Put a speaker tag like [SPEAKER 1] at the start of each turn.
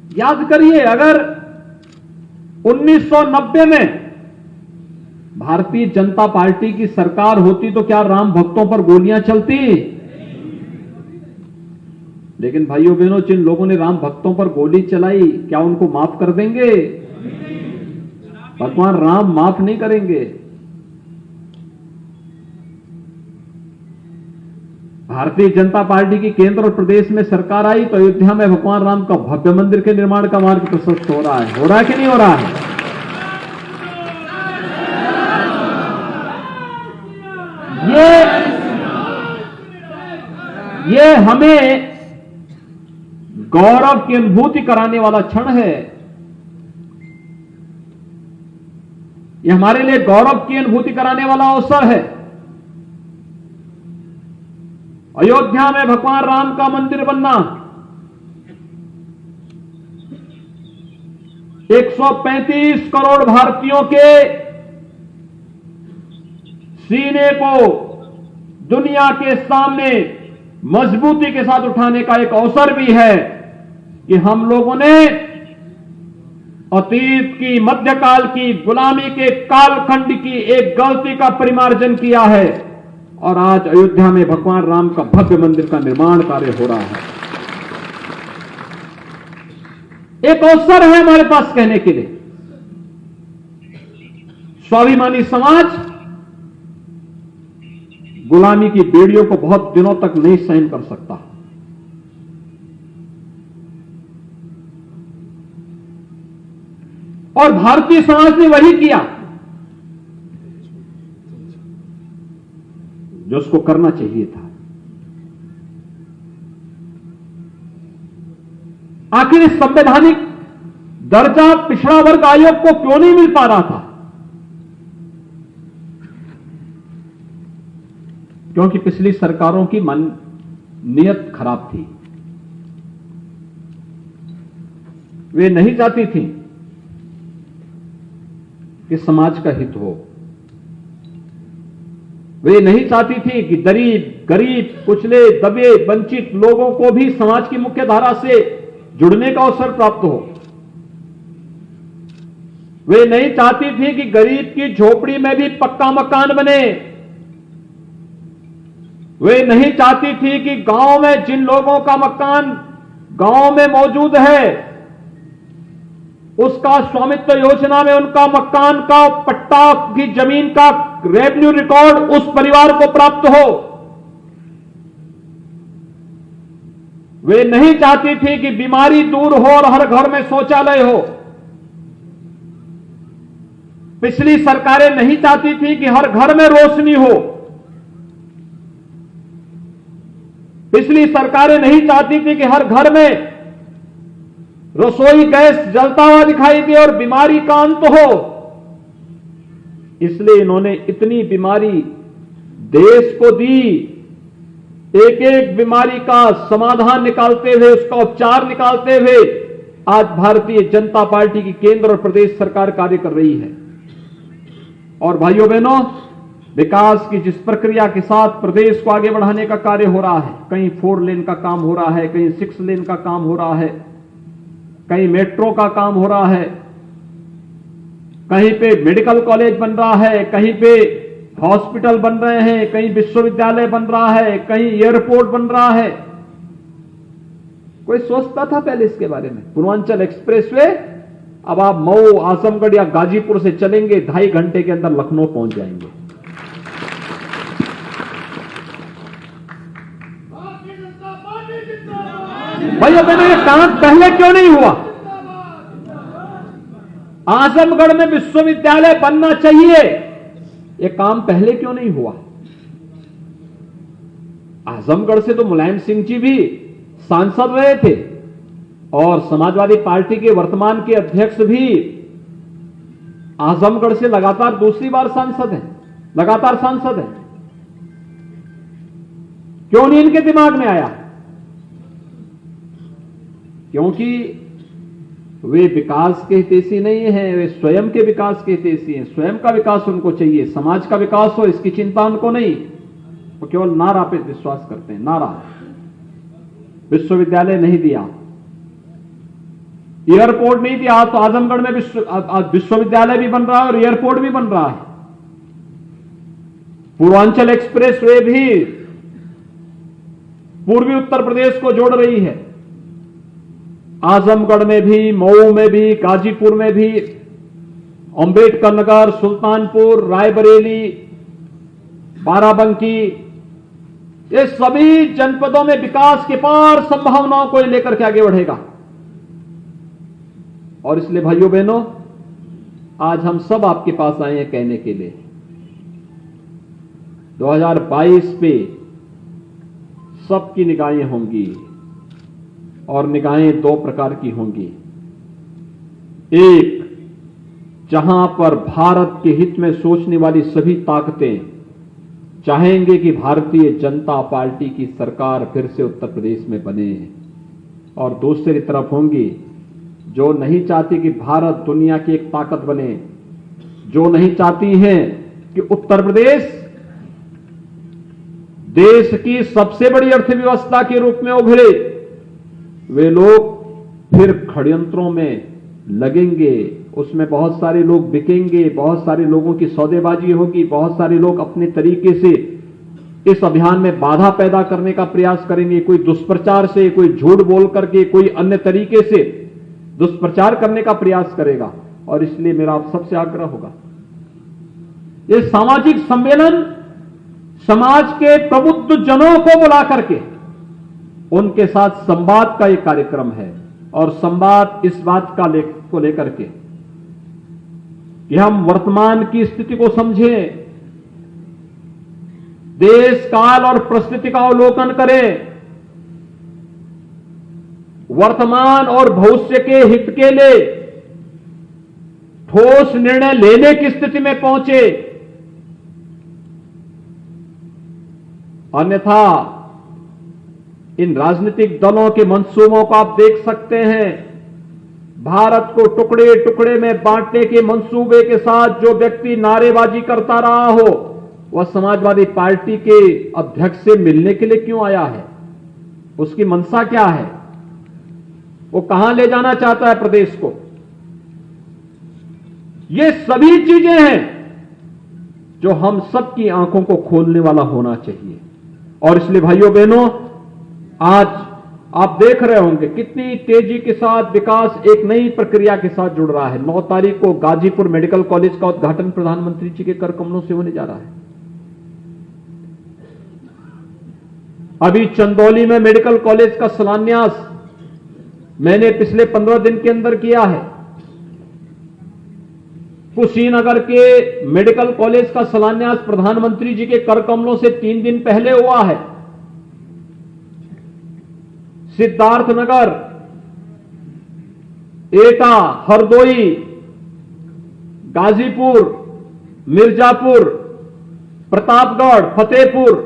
[SPEAKER 1] याद करिए, अगर 1990 में भारतीय जनता पार्टी की सरकार होती तो क्या राम भक्तों पर गोलियां चलती? लेकिन भाइयों बहनों, जिन लोगों ने राम भक्तों पर गोली चलाई, क्या उनको माफ कर देंगे? भगवान राम माफ नहीं करेंगे। भारतीय जनता पार्टी की केंद्र और प्रदेश में सरकार आई तो अयोध्या में भगवान राम का भव्य मंदिर के निर्माण का मार्ग प्रशस्त हो रहा है कि नहीं हो रहा है? ये हमें गौरव की अनुभूति कराने वाला क्षण है। यह हमारे लिए गौरव की अनुभूति कराने वाला अवसर है। अयोध्या में भगवान राम का मंदिर बनना, 135 करोड़ भारतीयों के सीने को दुनिया के सामने मजबूती के साथ उठाने का एक अवसर भी है कि हम लोगों ने अतीत की, मध्यकाल की, गुलामी के कालखंड की एक गलती का परिमार्जन किया है और आज अयोध्या में भगवान राम का भव्य मंदिर का निर्माण कार्य हो रहा है। एक अवसर है हमारे पास कहने के लिए, स्वाभिमानी समाज गुलामी की बेड़ियों को बहुत दिनों तक नहीं सहन कर सकता। और भारतीय समाज ने वही किया जो उसको करना चाहिए था। आखिर इस संवैधानिक दर्जा पिछड़ा वर्ग आयोग को क्यों नहीं मिल पा रहा था? क्योंकि पिछली सरकारों की नीयत खराब थी। वे नहीं चाहती थी कि समाज का हित हो। वे नहीं चाहती थी कि गरीब, कुचले, दबे, वंचित लोगों को भी समाज की मुख्य धारा से जुड़ने का अवसर प्राप्त हो। वे नहीं चाहती थी कि गरीब की झोपड़ी में भी पक्का मकान बने। वे नहीं चाहती थी कि गांव में जिन लोगों का मकान गांव में मौजूद है, उसका स्वामित्व योजना में उनका मकान का पट्टा की जमीन का रेवेन्यू रिकॉर्ड उस परिवार को प्राप्त हो। वे नहीं चाहती थी कि बीमारी दूर हो और हर घर में शौचालय हो। पिछली सरकारें नहीं चाहती थी कि हर घर में रोशनी हो। पिछली सरकारें नहीं चाहती थी कि हर घर में रसोई गैस जलता हुआ दिखाई दे और बीमारी का अंत हो। इसलिए इन्होंने इतनी बीमारी देश को दी। एक एक बीमारी का समाधान निकालते हुए, उसका उपचार निकालते हुए आज भारतीय जनता पार्टी की केंद्र और प्रदेश सरकार कार्य कर रही है। और भाइयों बहनों, विकास की जिस प्रक्रिया के साथ प्रदेश को आगे बढ़ाने का कार्य हो रहा है, कहीं 4 लेन का काम हो रहा है, कहीं 6 लेन का काम हो रहा है, कहीं मेट्रो का काम हो रहा है, कहीं पे मेडिकल कॉलेज बन रहा है, कहीं पे हॉस्पिटल बन रहे हैं, कहीं विश्वविद्यालय बन रहा है, कहीं एयरपोर्ट बन रहा है। कोई सोचता था पहले इसके बारे में? पूर्वांचल एक्सप्रेसवे, अब आप मऊ, आजमगढ़ या गाजीपुर से चलेंगे, 2.5 घंटे के अंदर लखनऊ पहुंच जाएंगे। भाइयों बहनों, ये काम पहले क्यों नहीं हुआ? आजमगढ़ में विश्वविद्यालय बनना चाहिए, ये काम पहले क्यों नहीं हुआ? आजमगढ़ से तो मुलायम सिंह जी भी सांसद रहे थे और समाजवादी पार्टी के वर्तमान के अध्यक्ष भी आजमगढ़ से लगातार दूसरी बार सांसद हैं, लगातार सांसद हैं। क्यों नहीं इनके दिमाग में आया? क्योंकि वे विकास के हितैषी नहीं हैं, वे स्वयं के विकास के हितैषी हैं। स्वयं का विकास उनको चाहिए, समाज का विकास हो इसकी चिंता उनको नहीं। वो केवल नारा पे विश्वास करते हैं। नारा, विश्वविद्यालय नहीं दिया, एयरपोर्ट नहीं थी, आज तो आजमगढ़ में विश्वविद्यालय भी बन रहा है और एयरपोर्ट भी बन रहा है। पूर्वांचल एक्सप्रेस वे भी पूर्वी उत्तर प्रदेश को जोड़ रही है। आजमगढ़ में भी, मऊ में भी, गाजीपुर में भी, अंबेडकर नगर, सुल्तानपुर, रायबरेली, बाराबंकी, ये सभी जनपदों में विकास के पार संभावनाओं को लेकर के आगे बढ़ेगा। और इसलिए भाइयों बहनों, आज हम सब आपके पास आए हैं कहने के लिए 2022 पे सबकी निगाहें होंगी और निगाहें दो प्रकार की होंगी। एक, जहां पर भारत के हित में सोचने वाली सभी ताकतें चाहेंगे कि भारतीय जनता पार्टी की सरकार फिर से उत्तर प्रदेश में बने, और दूसरी तरफ होंगी जो नहीं चाहती कि भारत दुनिया की एक ताकत बने, जो नहीं चाहती हैं कि उत्तर प्रदेश देश की सबसे बड़ी अर्थव्यवस्था के रूप में उभरे। वे लोग फिर षड्यंत्रों में लगेंगे, उसमें बहुत सारे लोग बिकेंगे, बहुत सारे लोगों की सौदेबाजी होगी, बहुत सारे लोग अपने तरीके से इस अभियान में बाधा पैदा करने का प्रयास करेंगे। कोई दुष्प्रचार से, कोई झूठ बोल करके, कोई अन्य तरीके से दुष्प्रचार करने का प्रयास करेगा। और इसलिए मेरा आप सबसे आग्रह होगा, ये सामाजिक सम्मेलन समाज के प्रबुद्ध जनों को बुला करके उनके साथ संवाद का एक कार्यक्रम है। और संवाद इस बात का को लेकर के कि हम वर्तमान की स्थिति को समझें, देश काल और परिस्थिति का अवलोकन करें, वर्तमान और भविष्य के हित के लिए ठोस निर्णय लेने की स्थिति में पहुंचे। अन्यथा इन राजनीतिक दलों के मंसूबों को आप देख सकते हैं। भारत को टुकड़े टुकड़े में बांटने के मंसूबे के साथ जो व्यक्ति नारेबाजी करता रहा हो, वह समाजवादी पार्टी के अध्यक्ष से मिलने के लिए क्यों आया है? उसकी मंशा क्या है? वो कहां ले जाना चाहता है प्रदेश को? ये सभी चीजें हैं जो हम सबकी आंखों को खोलने वाला होना चाहिए। और इसलिए भाइयों बहनों, आज आप देख रहे होंगे कितनी तेजी के साथ विकास एक नई प्रक्रिया के साथ जुड़ रहा है। 9 तारीख को गाजीपुर मेडिकल कॉलेज का उद्घाटन प्रधानमंत्री जी के कर कमलों से होने जा रहा है। अभी चंदौली में मेडिकल कॉलेज का शिलान्यास मैंने पिछले 15 दिन के अंदर किया है। कुशीनगर के मेडिकल कॉलेज का शिलान्यास प्रधानमंत्री जी के कर कमलों से 3 दिन पहले हुआ है। सिद्धार्थनगर, एटा, हरदोई, गाजीपुर, मिर्जापुर, प्रतापगढ़, फतेहपुर,